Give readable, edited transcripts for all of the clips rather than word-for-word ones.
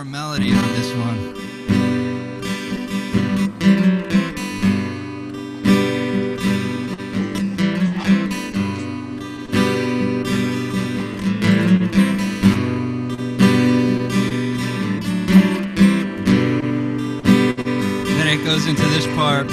for a melody on this one. Then it goes into this part.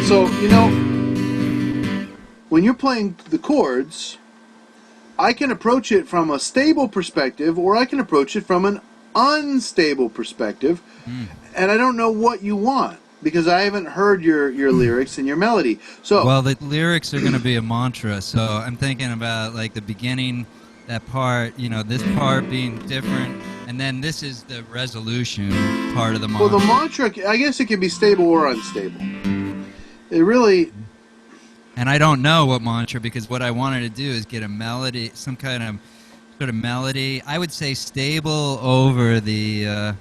So, you know, when you're playing the chords, I can approach it from a stable perspective, or I can approach it from an unstable perspective, and I don't know what you want, because I haven't heard your lyrics and your melody. So, Well, the lyrics are going to be a mantra, so I'm thinking about like the beginning, that part, you know, this part being different, and then this is the resolution part of the mantra. well, the mantra, I guess it can be stable or unstable. It really... And I don't know what mantra, because what I wanted to do is get a melody, some kind of sort of melody. I would say stable over the... and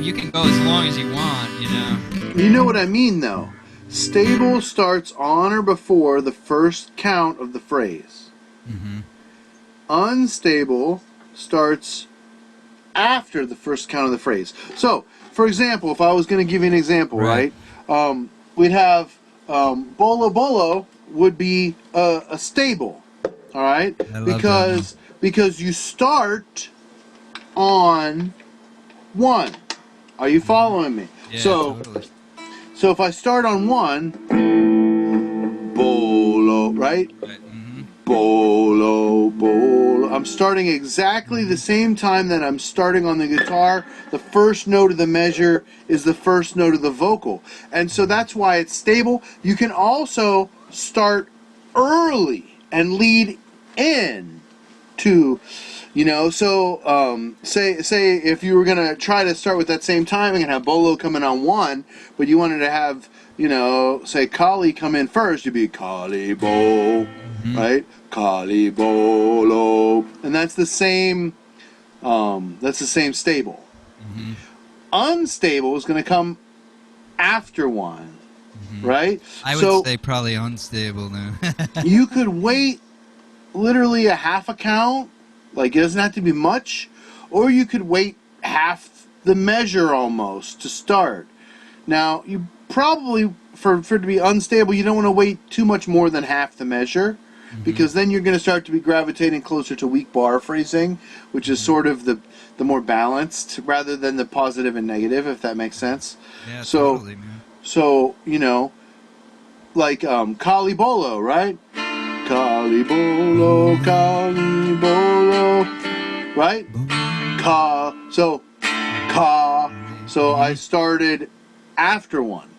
you can go as long as you want, you know. You know what I mean, though. Stable starts on or before the first count of the phrase. Mm-hmm. Unstable starts after the first count of the phrase. So, for example, if I was going to give you an example, right? We'd have bolo bolo would be a stable, all right? Because you start on one. Are you following me? Yeah, totally. So if I start on one, bolo, right? Bolo, bolo. I'm starting exactly the same time that I'm starting on the guitar. The first note of the measure is the first note of the vocal. And so that's why it's stable. You can also start early and lead in to, you know, so say if you were going to try to start with that same timing and have bolo coming on one, but you wanted to have, you know, say Kali come in first, you'd be Kali bo, right? Kali bolo, and that's the same stable. Unstable is going to come after one, right? I would say probably unstable now. You could wait literally a half a count, like it doesn't have to be much, or you could wait half the measure almost to start. Now, you probably, for it to be unstable, you don't want to wait too much more than half the measure, because then you're going to start to be gravitating closer to weak bar phrasing, which is sort of the more balanced rather than the positive and negative, if that makes sense. Yeah, so, totally, man. So, you know, like Kali Bolo, right? Calibolo, calibolo, right? Ka. So ka. So I started after one.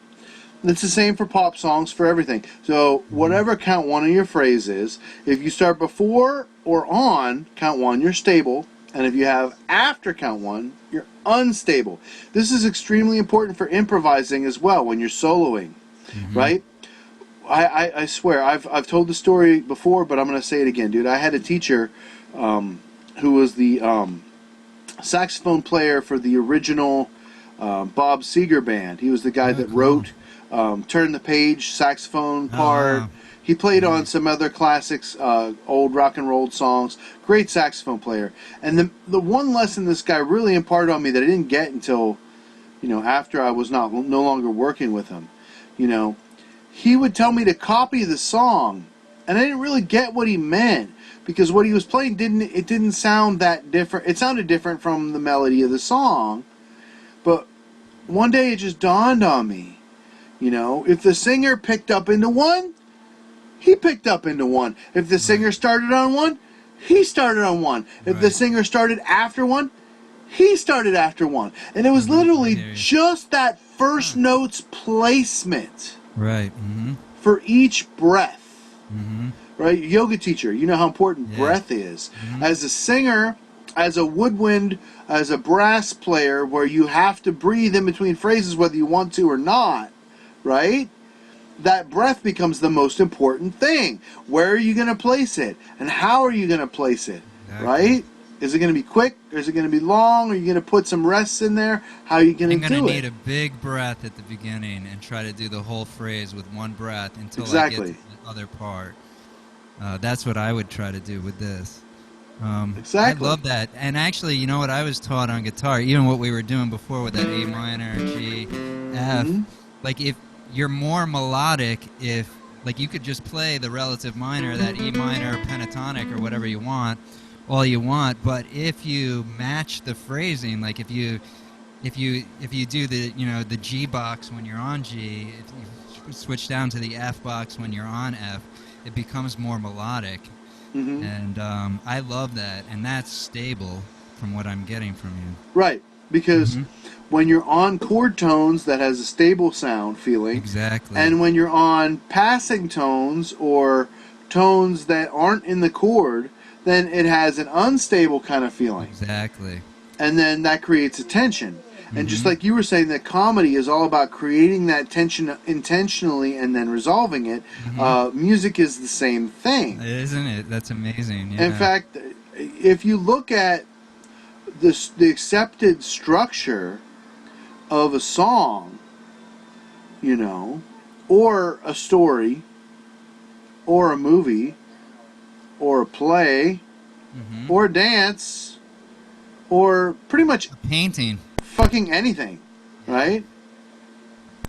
It's the same for pop songs, for everything. So whatever count one of your phrase is, if you start before or on count one, you're stable. And if you have after count one, you're unstable. This is extremely important for improvising as well when you're soloing, right? I swear, I've told the story before, but I'm going to say it again, dude. I had a teacher who was the saxophone player for the original Bob Seger band. He was the guy that wrote Turn the Page saxophone part. wow. He played on some other classics, old rock and roll songs. Great saxophone player. And the one lesson this guy really imparted on me that I didn't get until, after I was no longer working with him, he would tell me to copy the song, and I didn't really get what he meant because what he was playing didn't sound that different. It sounded different from the melody of the song, but one day it just dawned on me, if the singer picked up into one, he picked up into one. If the singer started on one, he started on one. If the singer started after one, he started after one. And it was literally just that first note's placement. Right. For each breath. Right? Yoga teacher, you know how important breath is. As a singer, as a woodwind, as a brass player, where you have to breathe in between phrases whether you want to or not, right? That breath becomes the most important thing. Where are you going to place it? And how are you going to place it? Right? Is it going to be quick? Or is it going to be long? Are you going to put some rests in there? How are you going to do it? I'm going to need a big breath at the beginning and try to do the whole phrase with one breath until I get to the other part. That's what I would try to do with this. Exactly. I love that. And actually, you know what I was taught on guitar, even what we were doing before with that A minor, G, F, like if you're more melodic, if like you could just play the relative minor, that E minor pentatonic or whatever you want, all you want, but if you match the phrasing, like if you do the the G box when you're on G, if you switch down to the F box when you're on F, it becomes more melodic. And I love that, and that's stable from what I'm getting from you. Right, because when you're on chord tones, that has a stable sound feeling. Exactly. And when you're on passing tones or tones that aren't in the chord, then it has an unstable kind of feeling. Exactly. And then that creates a tension. And just like you were saying, that comedy is all about creating that tension intentionally and then resolving it. Music is the same thing. Isn't it? That's amazing. Yeah. In fact, if you look at the accepted structure of a song, or a story, or a movie, or a play, or a dance, or pretty much a painting, fucking anything, right?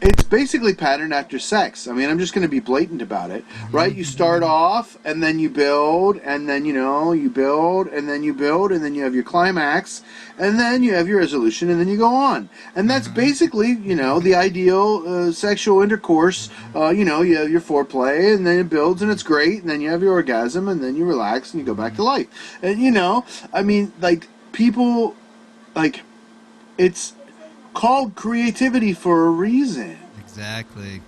It's basically patterned after sex. I mean, I'm just going to be blatant about it, right? You start off, and then you build, and then, you build, and then you build, and then you have your climax, and then you have your resolution, and then you go on. And that's basically, the ideal sexual intercourse. You have your foreplay, and then it builds, and it's great, and then you have your orgasm, and then you relax, and you go back to life. And, I mean, like, people, like, it's called creativity for a reason. Exactly.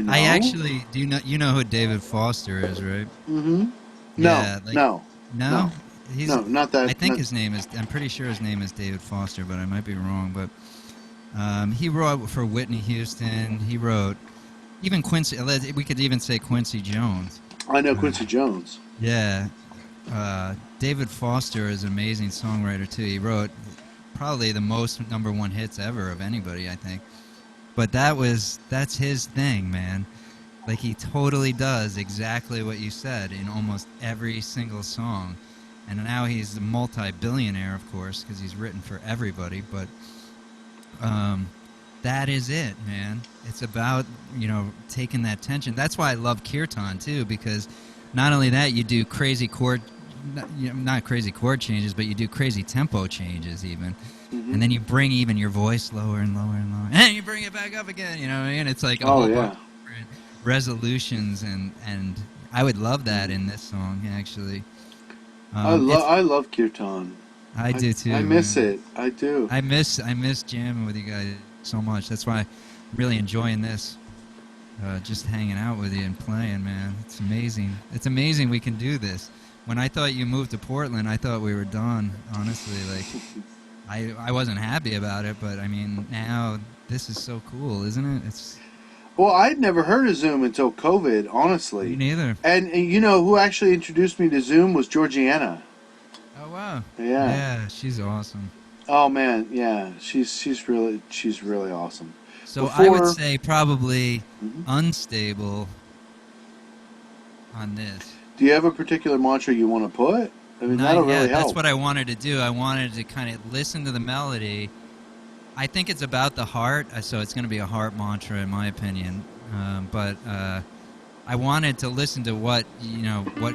I actually do you know who David Foster is, right? No. No. He's, no, not that. I think his name is. I'm pretty sure his name is David Foster, but I might be wrong. But he wrote for Whitney Houston. He wrote even Quincy. We could even say Quincy Jones. I know Quincy Jones. Yeah. David Foster is an amazing songwriter too. He wrote probably the most #1 hits ever of anybody, I think. But that's his thing, man. Like, he totally does exactly what you said in almost every single song. And now he's a multi-billionaire, of course, because he's written for everybody. But that is it, man. It's about, taking that tension. That's why I love kirtan, too, because not only that, you do crazy chord, not crazy chord changes, but you do crazy tempo changes even. And then you bring even your voice lower and lower and lower. And then you bring it back up again, you know what I mean? It's like different resolutions and I would love that in this song, actually. It's I love kirtan. I do I too, miss man. it. I do. I miss jamming with you guys so much. That's why I'm really enjoying this. Just hanging out with you and playing, man. It's amazing. It's amazing we can do this. When I thought you moved to Portland, I thought we were done. Honestly, like I wasn't happy about it, but I mean now this is so cool, isn't it? It's Well, I'd never heard of Zoom until COVID, me honestly. neither. And you know who actually introduced me to Zoom was Georgiana. Oh wow, Yeah. yeah, she's awesome. Oh man, yeah. She's really awesome. So I would Before, say probably Mhm. unstable on this. Do you have a particular mantra you want to put? I mean, Not that'll really yet. That's help. what I wanted to do. I wanted to kind of listen to the melody. I think it's about the heart, so it's going to be a heart mantra, in my opinion. But I wanted to listen to what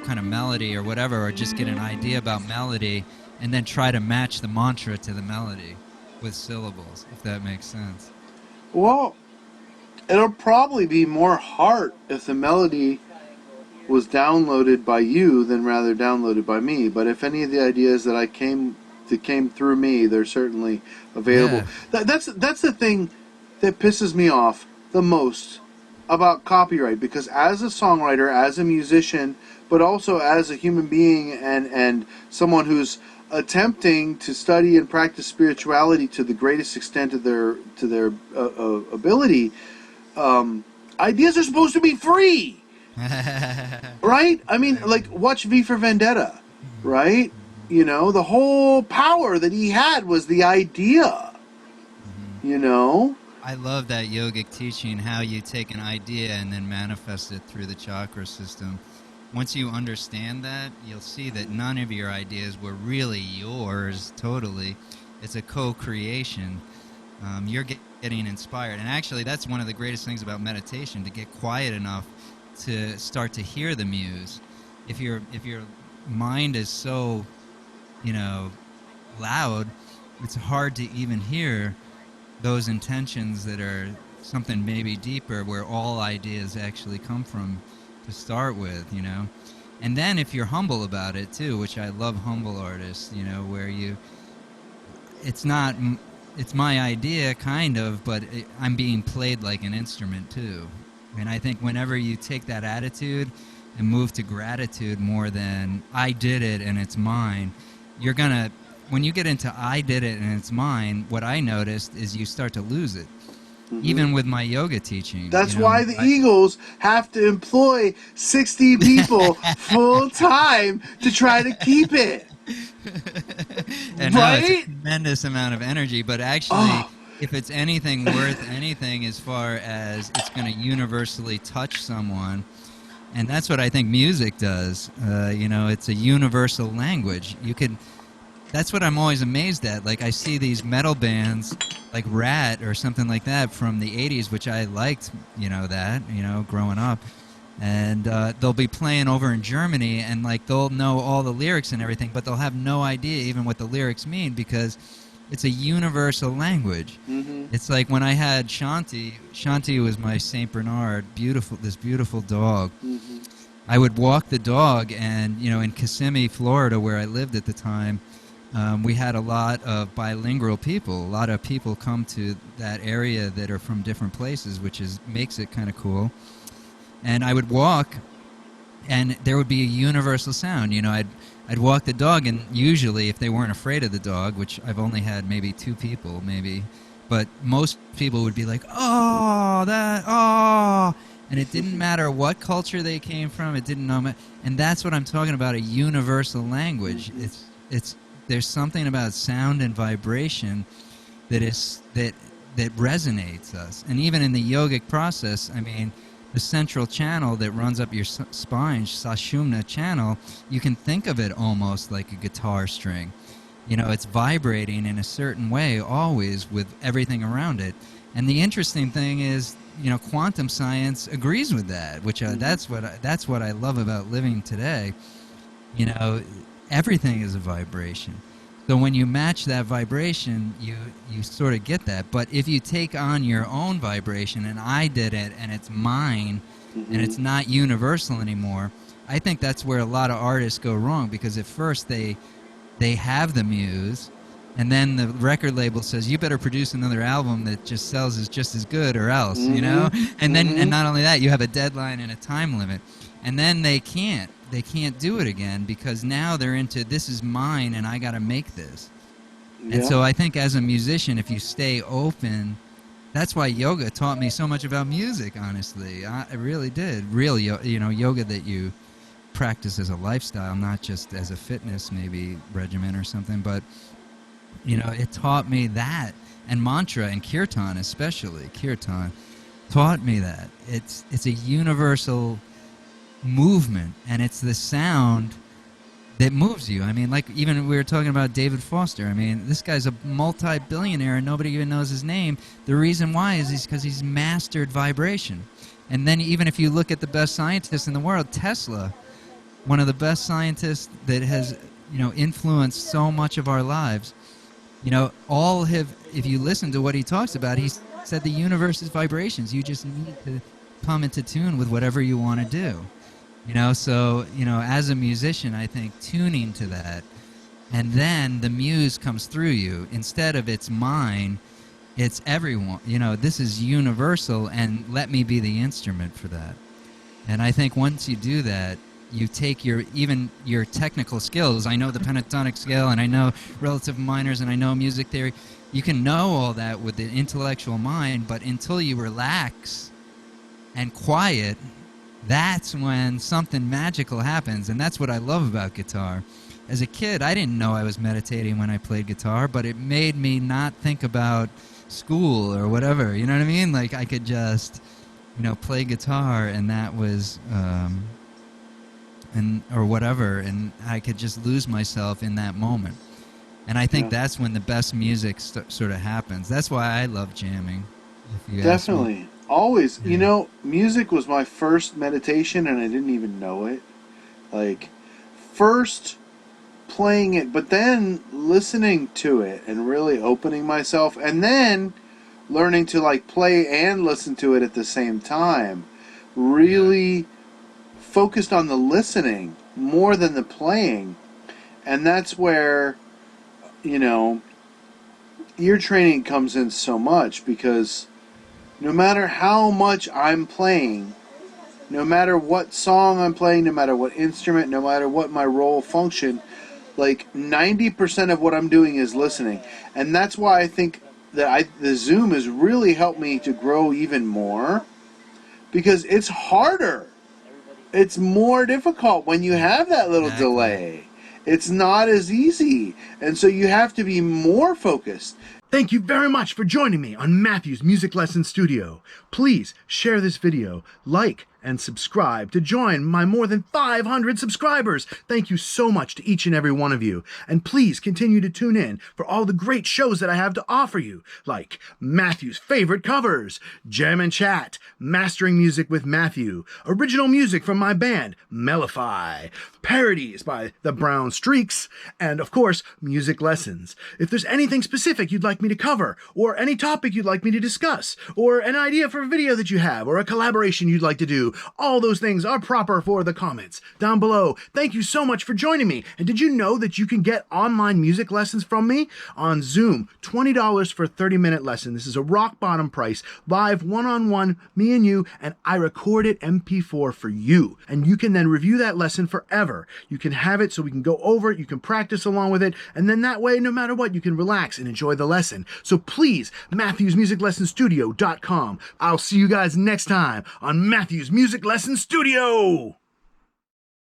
kind of melody or whatever, or just get an idea about melody, and then try to match the mantra to the melody with syllables, if that makes sense. Well, it'll probably be more heart if the melody was downloaded by you than rather downloaded by me. But if any of the ideas that came through me, they're certainly available. Yeah. That's the thing that pisses me off the most about copyright, because as a songwriter, as a musician, but also as a human being and someone who's attempting to study and practice spirituality to the greatest extent of their ability, ideas are supposed to be free. Right? I mean, like, watch V for Vendetta, right? You know, the whole power that he had was the idea, you know? I love that yogic teaching, how you take an idea and then manifest it through the chakra system. Once you understand that, you'll see that none of your ideas were really yours totally. It's a co-creation. You're getting inspired. And actually, that's one of the greatest things about meditation, to get quiet enough to start to hear the muse. If your mind is so, you know, loud, it's hard to even hear those intentions that are something maybe deeper, where all ideas actually come from to start with, you know. And then if you're humble about it too, which I love humble artists, you know, where it's not, it's my idea kind of, but I'm being played like an instrument too. And I think whenever you take that attitude and move to gratitude more than I did it and it's mine, you're gonna, when you get into I did it and it's mine, what I noticed is you start to lose it. Even with my yoga teaching, That's why the Eagles have to employ 60 people full time to try to keep it. And no, it's a Right? tremendous amount of energy, but actually, Oh, if it's anything worth anything as far as it's going to universally touch someone, and that's what I think music does. You know, it's a universal language. You could. That's what I'm always amazed at. Like, I see these metal bands like Rat or something like that from the 80s, which I liked, growing up. And they'll be playing over in Germany, and like they'll know all the lyrics and everything, but they'll have no idea even what the lyrics mean, because it's a universal language. It's like when I had Shanti. Shanti was my Saint Bernard, this beautiful dog. I would walk the dog, and in Kissimmee, Florida, where I lived at the time, we had a lot of bilingual people. A lot of people come to that area that are from different places, which makes it kind of cool. And I would walk, and there would be a universal sound. I'd walk the dog, and usually, if they weren't afraid of the dog, which I've only had maybe 2 people, but most people would be like, oh, and it didn't matter what culture they came from. It didn't know, and that's what I'm talking about—a universal language. There's something about sound and vibration that resonates us. And even in the yogic process, I mean, the central channel that runs up your spine, Sashumna channel, you can think of it almost like a guitar string. It's vibrating in a certain way always with everything around it. And the interesting thing is, quantum science agrees with that, which that's what I love about living today. Everything is a vibration. So when you match that vibration, you sort of get that. But if you take on your own vibration, and I did it, and it's mine, and it's not universal anymore, I think that's where a lot of artists go wrong, because at first they have the muse, and then the record label says you better produce another album that just sells as just as good or else, you know. And then, and not only that, you have a deadline and a time limit, and then they can't do it again, because now they're into, this is mine and I got to make this. And Yeah. so I think as a musician, if you stay open, that's why yoga taught me so much about music. Honestly, it really did. Real, yoga that you practice as a lifestyle, not just as a fitness maybe regimen or something. But it taught me that, and mantra and kirtan, especially kirtan, taught me that it's a universal movement, and it's the sound that moves you. I mean, like, even we were talking about David Foster. I mean, this guy's a multi-billionaire and nobody even knows his name. The reason why is because he's mastered vibration. And then even if you look at the best scientists in the world, Tesla, one of the best scientists that has, influenced so much of our lives, if you listen to what he talks about, he said the universe is vibrations. You just need to come into tune with whatever you want to do. So, as a musician, I think tuning to that, and then the muse comes through you. Instead of it's mine, it's everyone. This is universal, and let me be the instrument for that. And I think once you do that, you take even your technical skills. I know the pentatonic scale, and I know relative minors, and I know music theory. You can know all that with the intellectual mind, but until you relax and quiet, that's when something magical happens. And that's what I love about guitar. As a kid, I didn't know I was meditating when I played guitar, but it made me not think about school or whatever. You know what I mean? Like, I could just, play guitar, and that was, or whatever, and I could just lose myself in that moment. And I think that's when the best music sort of happens. That's why I love jamming, if you ask me. Definitely. Always. Yeah. Music was my first meditation and I didn't even know it. Like, first playing it, but then listening to it and really opening myself, and then learning to, like, play and listen to it at the same time. Yeah. Really focused on the listening more than the playing. And that's where, you know, ear training comes in so much, because no matter how much I'm playing, no matter what song I'm playing, no matter what instrument, no matter what my role function, like 90% of what I'm doing is listening. And that's why I think that the Zoom has really helped me to grow even more, because it's harder. It's more difficult when you have that little Exactly. delay. It's not as easy. And so you have to be more focused. Thank you very much for joining me on Matthew's Music Lesson Studio. Please share this video, like, and subscribe to join my more than 500 subscribers. Thank you so much to each and every one of you. And please continue to tune in for all the great shows that I have to offer you, like Matthew's Favorite Covers, Jam and Chat, Mastering Music with Matthew, original music from my band, Mellify, parodies by the Brown Streaks, and of course, music lessons. If there's anything specific you'd like me to cover, or any topic you'd like me to discuss, or an idea for a video that you have, or a collaboration you'd like to do, all those things are proper for the comments down below. Thank you so much for joining me. And did you know that you can get online music lessons from me on Zoom? $20 for a 30-minute lesson. This is a rock bottom price, live one-on-one, me and you, and I record it MP4 for you. And you can then review that lesson forever. You can have it so we can go over it, you can practice along with it, and then that way, no matter what, you can relax and enjoy the lesson. So please, MatthewsMusicLessonStudio.com. I'll see you guys next time on Matthew's Music Lesson Studio.